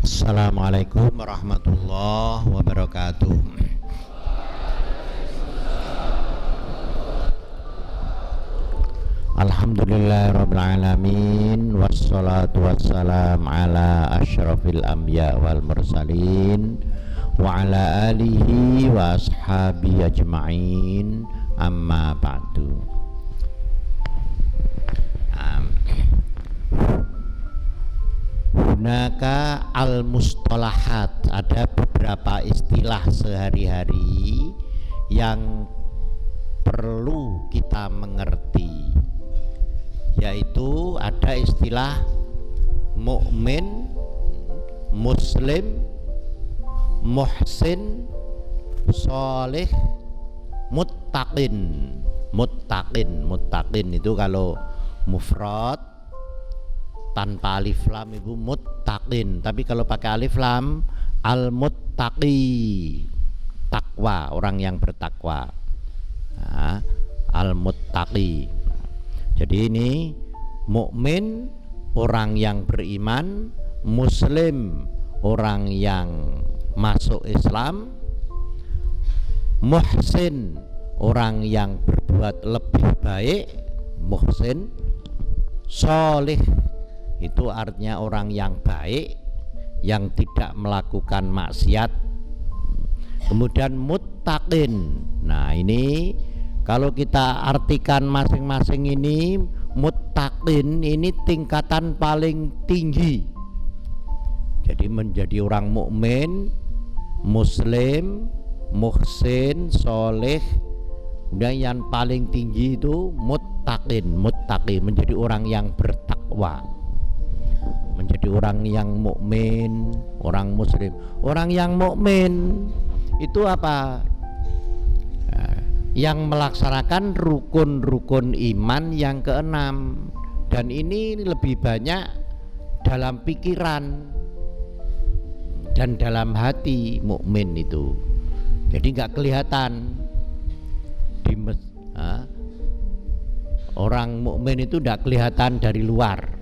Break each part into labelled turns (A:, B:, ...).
A: Assalamualaikum warahmatullahi wabarakatuh. Alhamdulillahirabbil alamin wassalatu wassalam ala asyrafil anbiya wal mursalin wa ala alihi wa ashabi ajma'in, amma ba'du. Hunaka al-mustalahat, ada beberapa istilah sehari-hari yang perlu kita mengerti, yaitu ada istilah mukmin, muslim, muhsin, soleh, muttaqin. Muttaqin itu kalau mufrad tanpa alif lam itu muttaqin, tapi kalau pakai alif lam al-muttaqi, takwa, orang yang bertakwa. Nah, al-muttaqi. Jadi ini mukmin, orang yang beriman, muslim, orang yang masuk Islam, muhsin, orang yang berbuat lebih baik, muhsin, soleh, itu artinya orang yang baik, yang tidak melakukan maksiat. Kemudian muttaqin. Nah, ini kalau kita artikan masing-masing ini, muttaqin ini tingkatan paling tinggi. Jadi menjadi orang mukmin, muslim, muhsin, soleh, kemudian yang paling tinggi itu muttaqin, menjadi orang yang bertakwa, menjadi orang yang mukmin, orang muslim. Orang yang mukmin itu apa? Yang melaksanakan rukun-rukun iman yang keenam, dan ini lebih banyak dalam pikiran dan dalam hati mukmin itu. Jadi nggak kelihatan di orang mukmin itu nggak kelihatan dari luar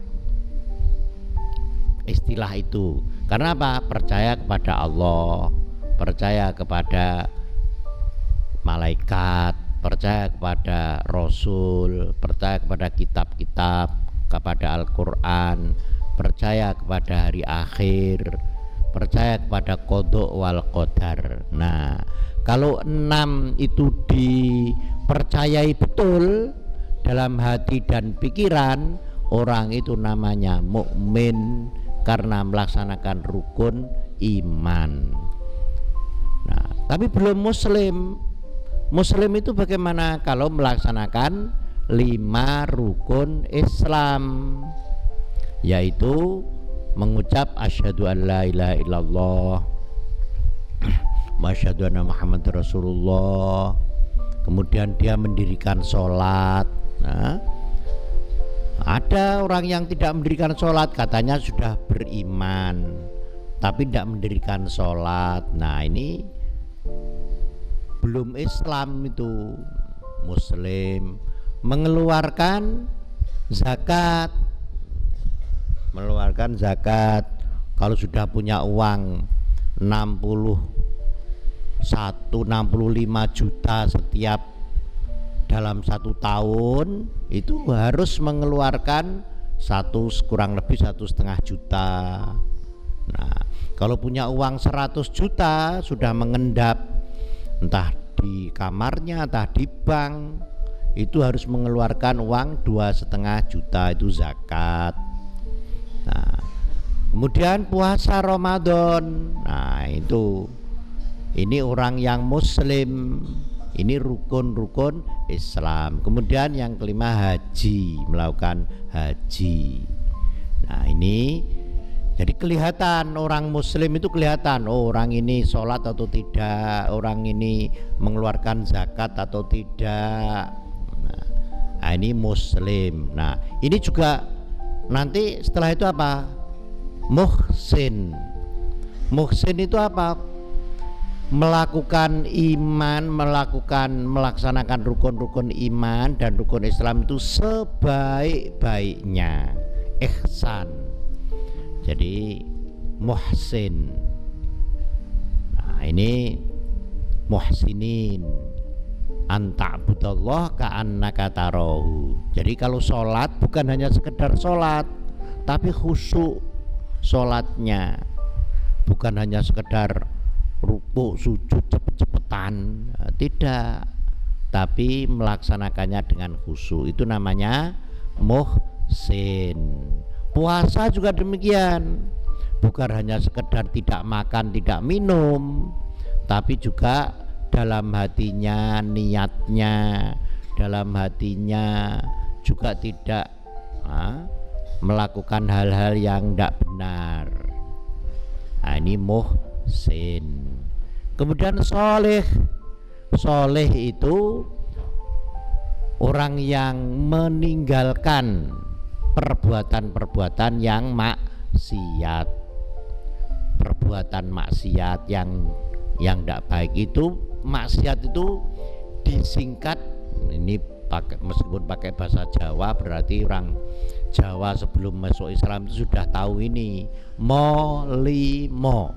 A: istilah itu. Karena apa? Percaya kepada Allah, percaya kepada malaikat, percaya kepada Rasul, percaya kepada kitab-kitab, kepada Al-Quran, percaya kepada hari akhir, percaya kepada qada wal qadar. Nah, kalau 6 itu dipercayai betul dalam hati dan pikiran, orang itu namanya mukmin karena melaksanakan rukun iman. Nah, tapi belum muslim. Muslim itu bagaimana? Kalau melaksanakan 5 rukun Islam, yaitu mengucap asyhadu an la ilaha illallah wa asyhadu anna Muhammadar Rasulullah. Kemudian dia mendirikan sholat. Nah, ada orang yang tidak mendirikan sholat, katanya sudah beriman, tapi tidak mendirikan sholat. Nah, ini belum Islam itu. Muslim mengeluarkan zakat, kalau sudah punya uang 65 juta setiap dalam 1 tahun, itu harus mengeluarkan kurang lebih 1,5 juta. Nah, kalau punya uang 100 juta sudah mengendap entah di kamarnya, entah di bank, itu harus mengeluarkan uang 2,5 juta, itu zakat. Nah, kemudian puasa Ramadan. Nah, ini orang yang muslim, ini rukun-rukun Islam. Kemudian yang kelima haji, melakukan haji. Nah, ini jadi kelihatan orang muslim itu kelihatan, oh orang ini sholat atau tidak, orang ini mengeluarkan zakat atau tidak. Nah, ini muslim. Nah, ini juga nanti setelah itu apa? Muhsin. Muhsin itu apa? Melakukan iman, melaksanakan rukun-rukun iman dan rukun Islam itu sebaik-baiknya, ihsan. Jadi muhsin. Nah, ini muhsinin. Anta'budallah ka'annaka tarahu. Jadi kalau sholat bukan hanya sekedar sholat, tapi khusyuk sholatnya, bukan hanya sekedar rukuk sujud cepet-cepetan, tidak, tapi melaksanakannya dengan khusyuk. Itu namanya muhsin. Puasa juga demikian, bukan hanya sekedar tidak makan tidak minum, tapi juga dalam hatinya, niatnya, dalam hatinya juga tidak melakukan hal-hal yang tidak benar. Nah, ini muhsin. Kemudian soleh. Soleh itu orang yang meninggalkan perbuatan-perbuatan yang maksiat. Perbuatan maksiat yang tidak baik itu, maksiat itu disingkat, ini meskipun pakai bahasa Jawa, berarti orang Jawa sebelum masuk Islam itu sudah tahu ini, molimo,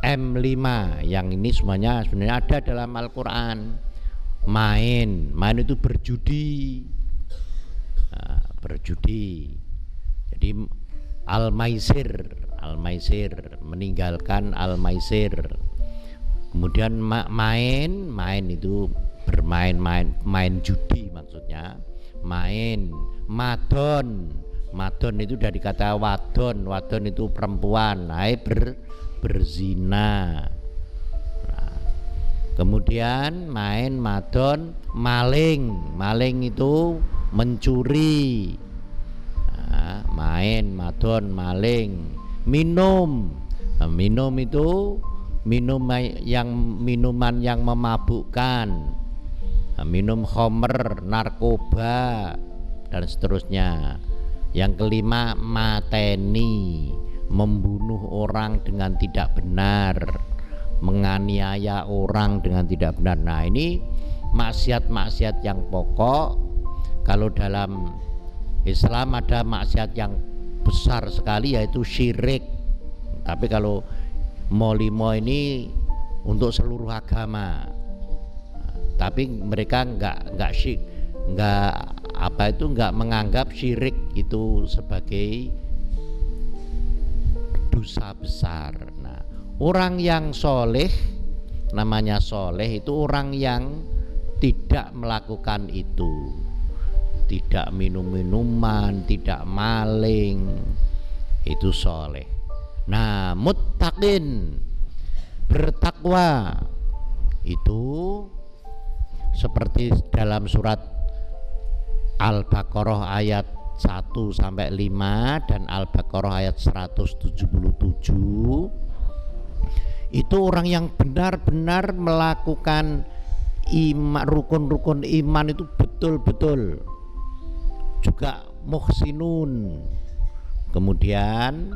A: M5, yang ini semuanya sebenarnya ada dalam Al-Quran. Main itu berjudi, berjudi. Jadi al-maisir, meninggalkan al-maisir. Kemudian main itu main judi maksudnya. Main, madon itu dari kata wadon itu perempuan, berzina. Nah, kemudian main, madon, maling itu mencuri. Nah, main, madon, maling. Minum itu minuman yang memabukkan, minum khamr, narkoba, dan seterusnya. Yang kelima, mateni, membunuh orang dengan tidak benar, menganiaya orang dengan tidak benar. Nah, ini maksiat-maksiat yang pokok. Kalau dalam Islam ada maksiat yang besar sekali, yaitu syirik. Tapi kalau molimo ini untuk seluruh agama, tapi mereka nggak menganggap syirik itu sebagai dosa besar. Nah, orang yang soleh, namanya soleh itu orang yang tidak melakukan itu, tidak minum-minuman, tidak maling, itu soleh. Nah, muttaqin, bertakwa, itu seperti dalam surat Al-Baqarah ayat 1-5 dan Al-Baqarah ayat 177. Itu orang yang benar-benar melakukan rukun-rukun iman itu betul-betul, juga muhsinun. Kemudian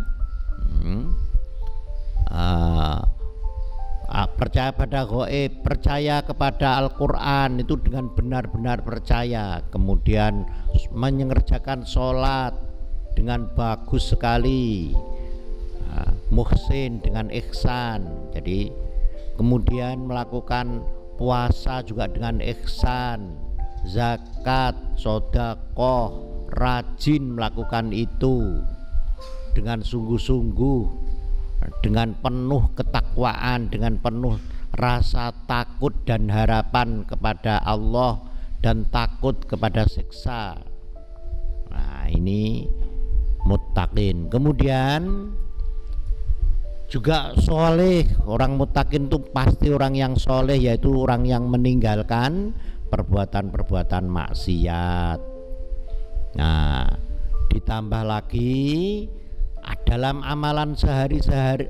A: percaya pada gaib, percaya kepada Al-Quran, itu dengan benar-benar percaya. Kemudian mengerjakan sholat dengan bagus sekali, muhsin dengan ihsan. Jadi kemudian melakukan puasa juga dengan ihsan, zakat, sedekah, rajin melakukan itu dengan sungguh-sungguh, dengan penuh ketakwaan, dengan penuh rasa takut dan harapan kepada Allah dan takut kepada siksa. Nah, ini muttaqin. Kemudian juga soleh. Orang muttaqin itu pasti orang yang soleh, yaitu orang yang meninggalkan perbuatan-perbuatan maksiat. Nah, ditambah lagi dalam amalan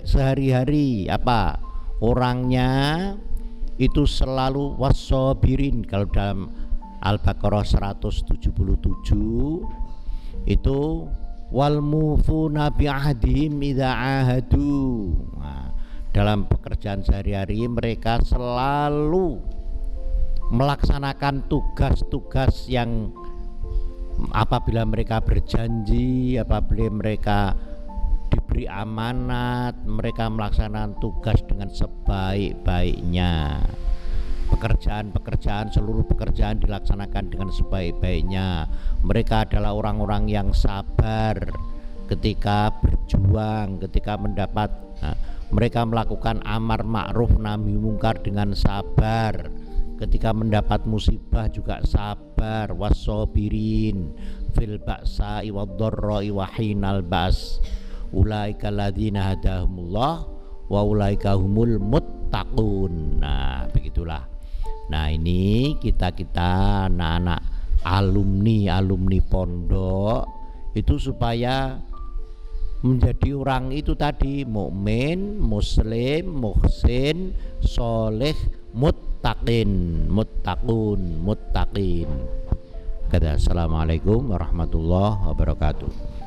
A: sehari-hari apa? Orangnya itu selalu wassabirin. Kalau dalam Al-Baqarah 177 itu wal mufuna bi'ahdihim idza ahadu. Nah, dalam pekerjaan sehari-hari mereka selalu melaksanakan tugas-tugas yang apabila mereka berjanji, apabila mereka diberi diberi amanat, mereka melaksanakan tugas dengan sebaik-baiknya. Seluruh pekerjaan dilaksanakan dengan sebaik-baiknya. Mereka adalah orang-orang yang sabar ketika berjuang, ketika mendapat mereka melakukan amar ma'ruf nahi mungkar dengan sabar. Ketika mendapat musibah juga sabar. Wassabirin fil ba'sa'i wadh-dharra'i wa hinal ba's. Ulaika alladzina hadahumullah wa ulaika humul muttaqun. Nah, begitulah. Nah, ini kita anak-anak alumni pondok itu supaya menjadi orang itu tadi mukmin, muslim, muhsin, soleh, muttaqin. Kata assalamualaikum warahmatullahi wabarakatuh.